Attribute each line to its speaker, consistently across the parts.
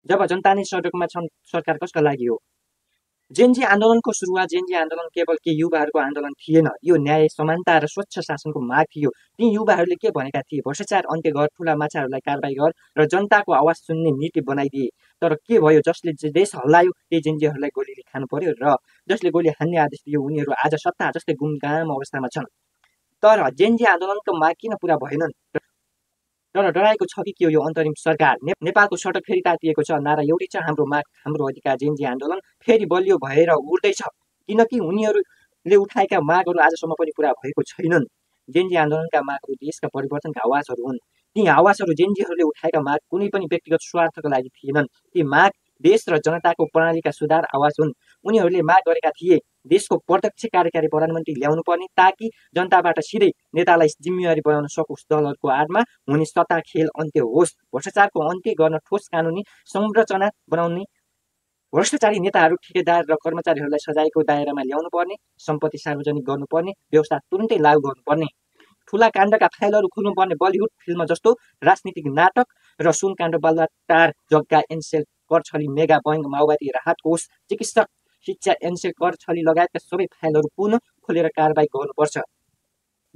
Speaker 1: जब जनता नै सडकमा छन्, सरकार कसका लागि हो? जेनजी आन्दोलनको सुरुवात जेनजी आन्दोलन केवल के युवाहरूको आन्दोलन थिएन, यो न्याय, समानता र स्वच्छ शासनको माग थियो। ती युवाहरूले के भनेका थिए? भ्रष्टाचार अन्त्य गर, ठुला माछाहरूलाई कारबाही गर र जनताको आवाज सुन्ने नीति बनाइदिए। तर के भयो? जसले देश हल्लायो त्यही जेनजीहरूलाई गोलीले खानु पर्यो र जसले गोली हान्ने आदेश दियो उनीहरू आज सत्ता जस्तै गुमगाम अवस्थामा छन्। तर जेनजी आन्दोलनको माग किन पुरा भएनन्? तर डराएको छ कि के हो यो अन्तरिम सरकार? नेपालको सडक फेरि तातिएको छ। नारा एउटै छ, हाम्रो माग, हाम्रो अधिकार। जेनजी आन्दोलन फेरि बलियो भएर उड्दैछ, किनकि उनीहरूले उठाएका मागहरू आजसम्म पनि पुरा भएको छैनन्। जेनजी आन्दोलनका मागहरू देशका परिवर्तनका आवाजहरू हुन्। ती आवाजहरू जेनजीहरूले उठाएका माग कुनै पनि व्यक्तिगत स्वार्थका लागि थिएनन्। ती माग देश र जनताको प्रणालीका सुधार आवाज हुन्। उनीहरूले माग गरेका थिए देशको प्रत्यक्ष कार्यकारी प्रधानमन्त्री ल्याउनु पर्ने, ताकि जनताबाट सिधै नेतालाई जिम्मेवारी बनाउन सकोस्। दलहरूको आडमा हुने सत्ता खेल अन्त्य होस्, भ्रष्टाचारको अन्त्य गर्न ठोस कानुनी संरचना बनाउने, भ्रष्टाचारी नेताहरू, ठेकेदार र कर्मचारीहरूलाई सजायको दायरामा ल्याउनु पर्ने, सम्पत्ति सार्वजनिक गर्नुपर्ने, व्यवस्था तुरुन्तै लागू गर्नुपर्ने, ठुला काण्डका फाइलहरू खुल्नुपर्ने, बलिउड फिल्म जस्तो राजनीतिक नाटक र सुनकाण्ड, बलात्कार, जग्गा एनसेल, कर छली, मेगा बैंक, माओवादी राहत कोष, चिकित्सक, शिक्षा एनसेल, कर छली लगायतका सबै फाइलहरू पुनः खोलेर कारबाही गर्नुपर्छ।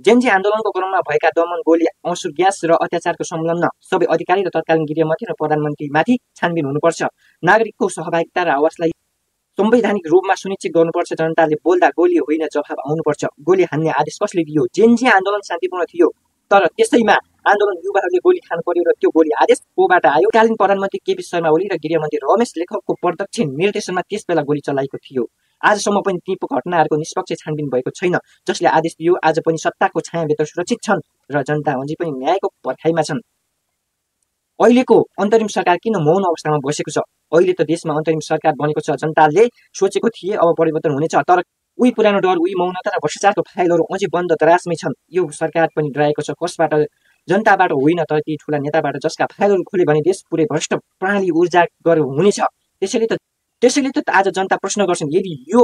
Speaker 1: जेनजी आन्दोलनको क्रममा भएका दमन, गोली, आँसु ग्यास र अत्याचारको संलग्न सबै अधिकारी र तत्कालीन गृहमन्त्री र प्रधानमन्त्रीमाथि छानबिन हुनुपर्छ। नागरिकको सहभागिता र आवाजलाई संवैधानिक रूपमा सुनिश्चित गर्नुपर्छ। जनताले बोल्दा गोली होइन जवाफ आउनुपर्छ। गोली हान्ने आदेश कसले दियो? जेनजी आन्दोलन शान्तिपूर्ण थियो, तर त्यसैमा आन्दोलन युवाहरूले गोली खानु पर्यो र त्यो गोली आदेश कोबाट आयो? कालीन प्रधानमन्त्री केपी शर्मा ओली र गृहमन्त्री रमेश लेखकको प्रत्यक्ष निर्देशनमा त्यसबेला गोली चलाएको थियो। आजसम्म पनि ती घटनाहरूको निष्पक्ष छानबिन भएको छैन। जसले आदेश दियो आज पनि सत्ताको छायाभित्र सुरक्षित छन् र जनता अझै पनि न्यायको पर्खाइमा छन्। अहिलेको अन्तरिम सरकार किन मौन अवस्थामा बसेको छ? अहिले त देशमा अन्तरिम सरकार बनेको छ। जनताले सोचेको थिए अब परिवर्तन हुनेछ, तर उही पुरानो डर, उही मौनता र भ्रष्टाचारको फाइलहरू अझै बन्द दराजमै छन्। यो सरकार पनि डराएको छ। कसबाट? जनताबाट होइन, तर ती ठुला नेताबाट, जसका फाइलहरू खुले भने देश पुरै भ्रष्ट प्रणाली उजागर हुनेछ। त्यसैले त आज जनता प्रश्न गर्छन्, यदि यो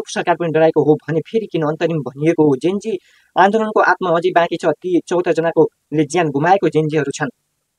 Speaker 1: सरकार पनि डराएको हो भने फेरि किन अन्तरिम भनिएको हो? जेनजी आन्दोलनको आत्मा अझै बाँकी छ। ती 14 जनाले ज्यान गुमाएको जेनजीहरू छन्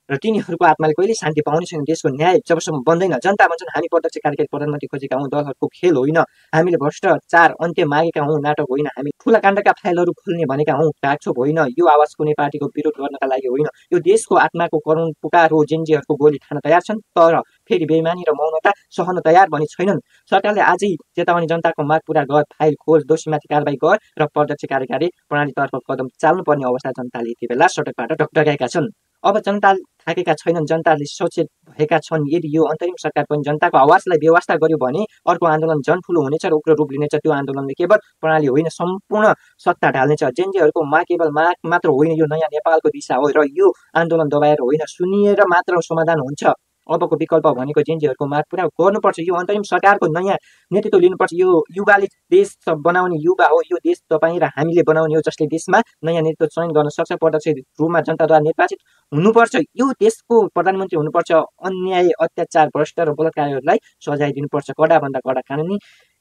Speaker 1: र तिनीहरूको आत्माले कहिले शान्ति पाउने छैन। देशको न्याय जबसम्म बन्दैन, जनता भन्छन् हामी प्रत्यक्ष कार्यकारी प्रधानमन्त्री खोजेका हौँ, दलहरूको खेल होइन, हामीले भ्रष्टाचार अन्त्य मागेका हौँ, नाटक होइन, हामी ठुला काण्डका फाइलहरू खोल्ने भनेका हौँ, टाकछोप होइन। यो आवाज कुनै पार्टीको विरोध गर्नका लागि होइन, यो देशको आत्माको करुण पुकार हो। जेनजीहरूको गोली खान तयार छन्, तर फेरि बेइमानी र मौनता सहन तयार बनी छैनन्। सरकारले आजै चेतावनी, जनताको माग पुरा गर, फाइल खोल, दोषीमाथि कारबाही गर र प्रत्यक्ष कार्यकारी प्रणालीतर्फ कदम चाल्नुपर्ने अवस्था जनताले यति बेला सडकबाट डगडगाएका छन्। अब जनता थाकेका छैनन्, जनताले सचेत भएका छन्। यदि यो अन्तरिम सरकार पनि जनताको आवाजलाई बेवास्ता गर्यो भने अर्को आन्दोलन झन ठुलो हुनेछ र उग्र रूप लिनेछ। त्यो आन्दोलनले केवल प्रणाली होइन, सम्पूर्ण सत्ता ढाल्नेछ। जेनजीहरूको माग केवल माग मात्र होइन, यो नयाँ नेपालको दिशा हो र यो आन्दोलन दबाएर होइन, सुनिएर मात्र समाधान हुन्छ। अबको विकल्प भनेको जेनजीहरूको माग पुरा गर्नुपर्छ। यो अन्तरिम सरकारको नयाँ नेतृत्व लिनुपर्छ। यो युवाले देश बनाउने युवा हो, यो देश तपाईँ र हामीले बनाउने हो, जसले देशमा नयाँ नेतृत्व चयन गर्न सक्छ। प्रत्यक्ष रूपमा जनताद्वारा निर्वाचित हुनुपर्छ। यो देशको प्रधानमन्त्री हुनुपर्छ। अन्याय, अत्याचार, भ्रष्ट र बलात्कारीहरूलाई सजाय दिनुपर्छ। कडाभन्दा कडा कानुनी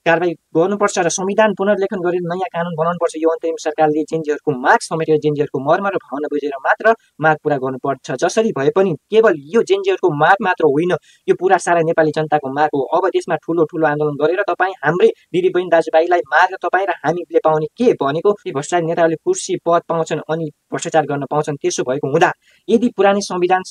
Speaker 1: कारबाही गर्नुपर्छ र संविधान पुनर्लेखन गरेर नयाँ कानुन बनाउनुपर्छ। यो अन्तरिम सरकारले जेनजीहरूको माग समेटेर जेनजीहरूको मर्म र भावना बुझेर मात्र माग पुरा गर्नुपर्छ। जसरी भए पनि केवल यो जेनजीहरूको माग मात्र होइन, यो पुरा सारा नेपाली जनताको माग हो। अब देशमा ठुलो ठुलो आन्दोलन गरेर तपाईँ हाम्रै दिदीबहिनी दाजुभाइलाई माग तपाईँ र हामीले पाउने के भनेको? ती भ्रष्टाचारी नेताहरूले कुर्सी पद पाउँछन् अनि भ्रष्टाचार गर्न पाउँछन्। त्यसो भएको हुँदा यदि पुरानै संविधान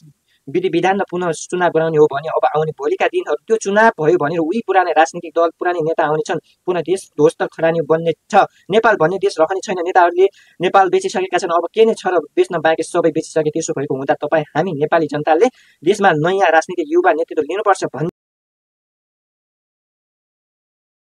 Speaker 1: विधि विधानमा पुनः चुनाव गराउने हो भने अब आउने भोलिका दिनहरू त्यो चुनाव भयो भनेर उही पुरानै राजनीतिक दल, पुरानै नेता आउने छन्। पुनः देश ध्वस्त खरानी बन्ने छ। नेपाल भन्ने देश रहने छैन। नेताहरूले नेपाल बेचिसकेका छन्। अब के नै छ र बेच्न बाँकी सबै बेचिसके। त्यसो भएको हुँदा तपाईँ हामी नेपाली जनताले देशमा नयाँ राजनीतिक युवा नेतृत्व लिनुपर्छ।